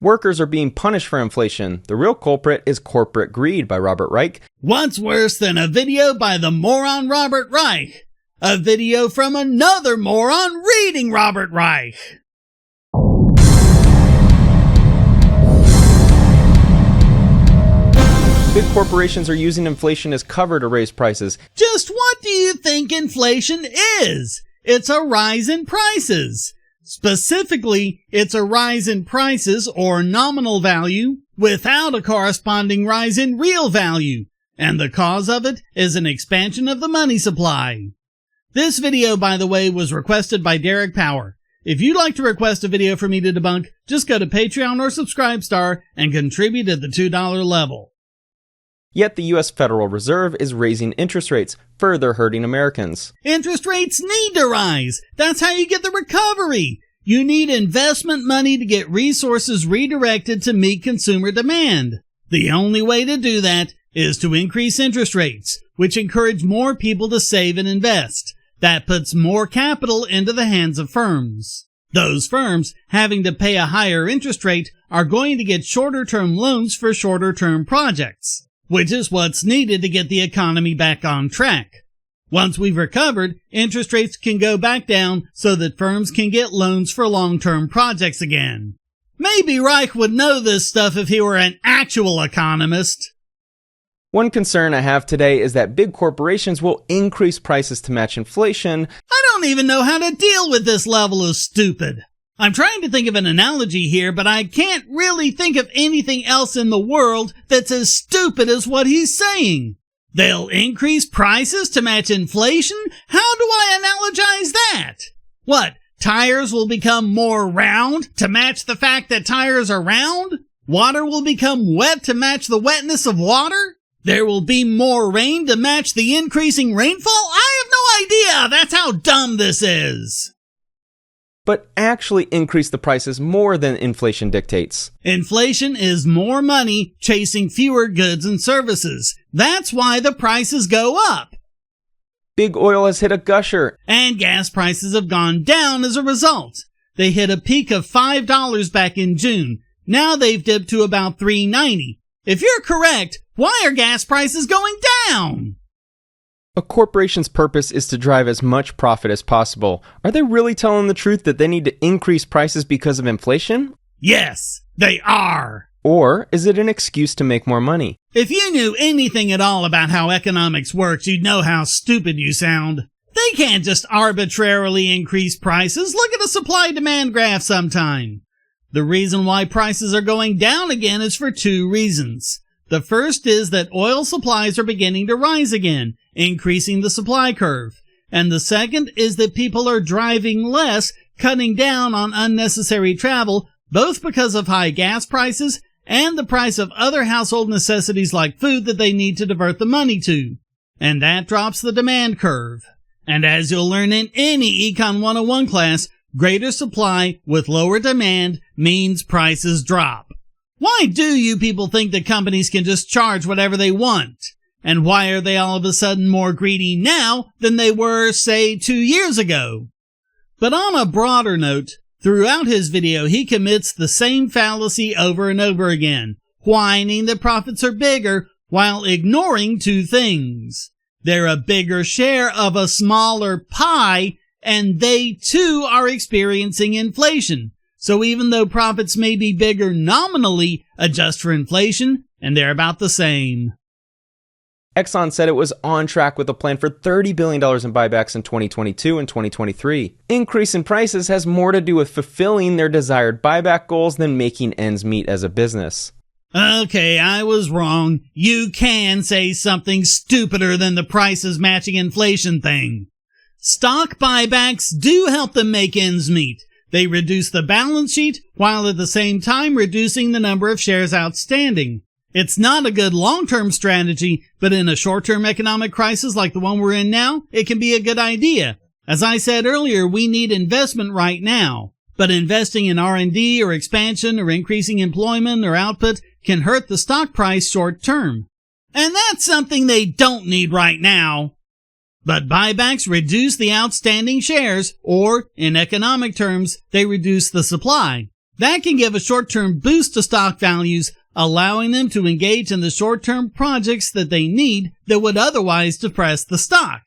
Workers are being punished for inflation. The real culprit is corporate greed by Robert Reich. What's worse than a video by the moron Robert Reich? A video from another moron reading Robert Reich. Big corporations are using inflation as cover to raise prices. Just what do you think inflation is? It's a rise in prices. Specifically, it's a rise in prices or nominal value without a corresponding rise in real value. And the cause of it is an expansion of the money supply. This video, by the way, was requested by Derek Power. If you'd like to request a video for me to debunk, just go to Patreon or Subscribestar and contribute at the $2 level. Yet the U.S. Federal Reserve is raising interest rates, further hurting Americans. Interest rates need to rise. That's how you get the recovery. You need investment money to get resources redirected to meet consumer demand. The only way to do that is to increase interest rates, which encourage more people to save and invest. That puts more capital into the hands of firms. Those firms, having to pay a higher interest rate, are going to get shorter-term loans for shorter-term projects, which is what's needed to get the economy back on track. Once we've recovered, interest rates can go back down so that firms can get loans for long-term projects again. Maybe Reich would know this stuff if he were an actual economist. One concern I have today is that big corporations will increase prices to match inflation. I don't even know how to deal with this level of stupid. I'm trying to think of an analogy here, but I can't really think of anything else in the world that's as stupid as what he's saying. They'll increase prices to match inflation? How do I analogize that? What, tires will become more round to match the fact that tires are round? Water will become wet to match the wetness of water? There will be more rain to match the increasing rainfall? I have no idea! That's how dumb this is! But actually increase the prices more than inflation dictates. Inflation is more money chasing fewer goods and services. That's why the prices go up. Big oil has hit a gusher. And gas prices have gone down as a result. They hit a peak of $5 back in June. Now they've dipped to about $3.90. If you're correct, why are gas prices going down? A corporation's purpose is to drive as much profit as possible. Are they really telling the truth that they need to increase prices because of inflation? Yes, they are. Or is it an excuse to make more money? If you knew anything at all about how economics works, you'd know how stupid you sound. They can't just arbitrarily increase prices. Look at the supply-demand graph sometime. The reason why prices are going down again is for two reasons. The first is that oil supplies are beginning to rise again, increasing the supply curve. And the second is that people are driving less, cutting down on unnecessary travel, both because of high gas prices and the price of other household necessities like food that they need to divert the money to. And that drops the demand curve. And as you'll learn in any Econ 101 class, greater supply with lower demand means prices drop. Why do you people think that companies can just charge whatever they want? And why are they all of a sudden more greedy now than they were, say, 2 years ago? But on a broader note, throughout his video he commits the same fallacy over and over again, whining that profits are bigger while ignoring two things. They're a bigger share of a smaller pie, and they too are experiencing inflation. So even though profits may be bigger nominally, adjust for inflation, and they're about the same. Exxon said it was on track with a plan for $30 billion in buybacks in 2022 and 2023. Increase in prices has more to do with fulfilling their desired buyback goals than making ends meet as a business. Okay, I was wrong. You can say something stupider than the prices matching inflation thing. Stock buybacks do help them make ends meet. They reduce the balance sheet while at the same time reducing the number of shares outstanding. It's not a good long-term strategy, but in a short-term economic crisis like the one we're in now, it can be a good idea. As I said earlier, we need investment right now. But investing in R&D or expansion or increasing employment or output can hurt the stock price short-term. And that's something they don't need right now. But buybacks reduce the outstanding shares, or, in economic terms, they reduce the supply. That can give a short-term boost to stock values, allowing them to engage in the short-term projects that they need that would otherwise depress the stock.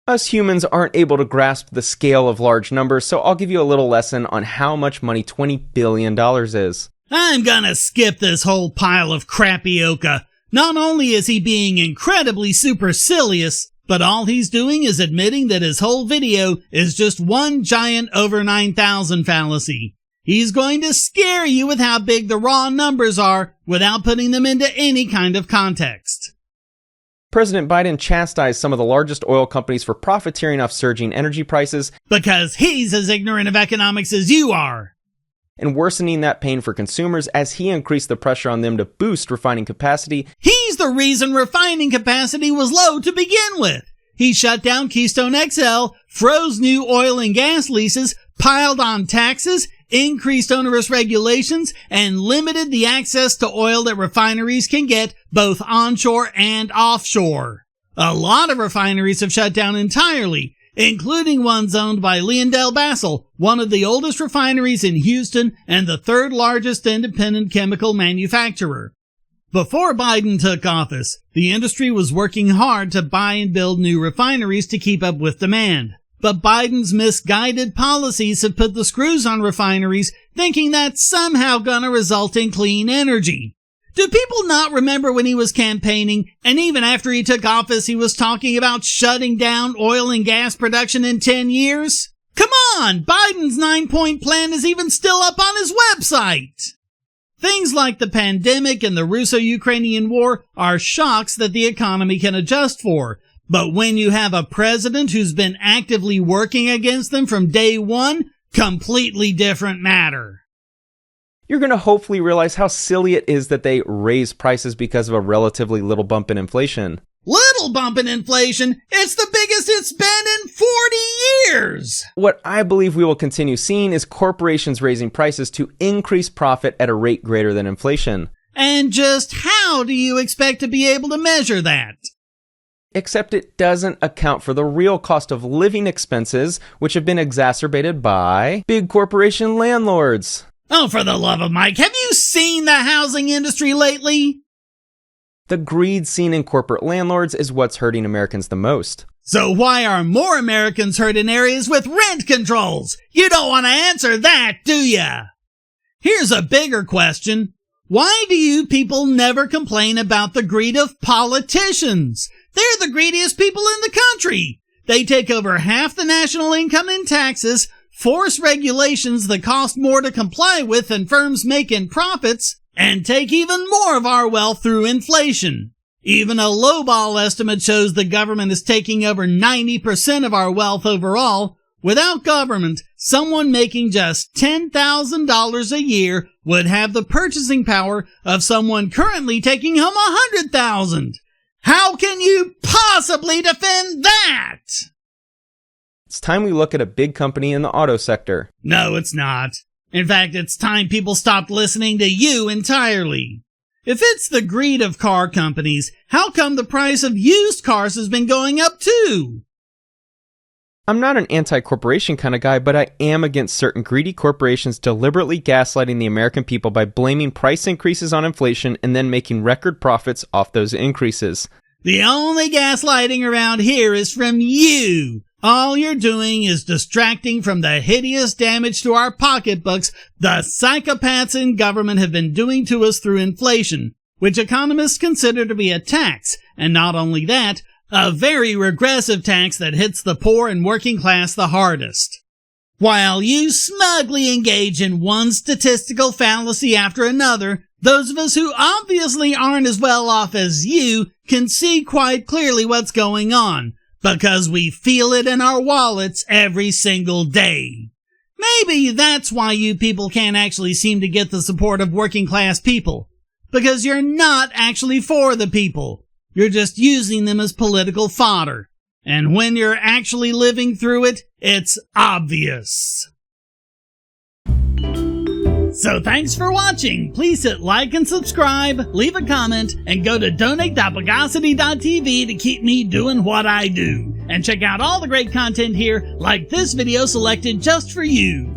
Us humans aren't able to grasp the scale of large numbers, so I'll give you a little lesson on how much money $20 billion is. I'm gonna skip this whole pile of crapioca. Not only is he being incredibly supercilious, but all he's doing is admitting that his whole video is just one giant over 9,000 fallacy. He's going to scare you with how big the raw numbers are without putting them into any kind of context. President Biden chastised some of the largest oil companies for profiteering off surging energy prices because he's as ignorant of economics as you are, and worsening that pain for consumers as he increased the pressure on them to boost refining capacity. He's the reason refining capacity was low to begin with. He shut down Keystone XL, froze new oil and gas leases, piled on taxes, increased onerous regulations, and limited the access to oil that refineries can get both onshore and offshore. A lot of refineries have shut down entirely, including ones owned by LyondellBasell, one of the oldest refineries in Houston and the third largest independent chemical manufacturer. Before Biden took office, the industry was working hard to buy and build new refineries to keep up with demand. But Biden's misguided policies have put the screws on refineries, thinking that's somehow gonna result in clean energy. Do people not remember when he was campaigning, and even after he took office, he was talking about shutting down oil and gas production in 10 years? Come on! Biden's 9-point plan is even still up on his website! Things like the pandemic and the Russo-Ukrainian war are shocks that the economy can adjust for. But when you have a president who's been actively working against them from day one, completely different matter. You're going to hopefully realize how silly it is that they raise prices because of a relatively little bump in inflation. Little bump in inflation? It's the biggest it's been in 40 years! What I believe we will continue seeing is corporations raising prices to increase profit at a rate greater than inflation. And just how do you expect to be able to measure that? Except it doesn't account for the real cost of living expenses, which have been exacerbated by big corporation landlords. Oh, for the love of Mike, have you seen the housing industry lately? The greed seen in corporate landlords is what's hurting Americans the most. So why are more Americans hurt in areas with rent controls? You don't want to answer that, do ya? Here's a bigger question. Why do you people never complain about the greed of politicians? They're the greediest people in the country. They take over half the national income in taxes, force regulations that cost more to comply with than firms make in profits, and take even more of our wealth through inflation. Even a lowball estimate shows the government is taking over 90% of our wealth overall. Without government, someone making just $10,000 a year would have the purchasing power of someone currently taking home $100,000. How can you possibly defend that? It's time we look at a big company in the auto sector. No, it's not. In fact, it's time people stopped listening to you entirely. If it's the greed of car companies, how come the price of used cars has been going up too? I'm not an anti-corporation kind of guy, but I am against certain greedy corporations deliberately gaslighting the American people by blaming price increases on inflation and then making record profits off those increases. The only gaslighting around here is from you. All you're doing is distracting from the hideous damage to our pocketbooks the psychopaths in government have been doing to us through inflation, which economists consider to be a tax, and not only that, a very regressive tax that hits the poor and working class the hardest. While you smugly engage in one statistical fallacy after another, those of us who obviously aren't as well off as you can see quite clearly what's going on, because we feel it in our wallets every single day. Maybe that's why you people can't actually seem to get the support of working class people, because you're not actually for the people. You're just using them as political fodder. And when you're actually living through it, it's obvious. So thanks for watching. Please hit like and subscribe, leave a comment, and go to donate.bogosity.tv to keep me doing what I do. And check out all the great content here, like this video selected just for you.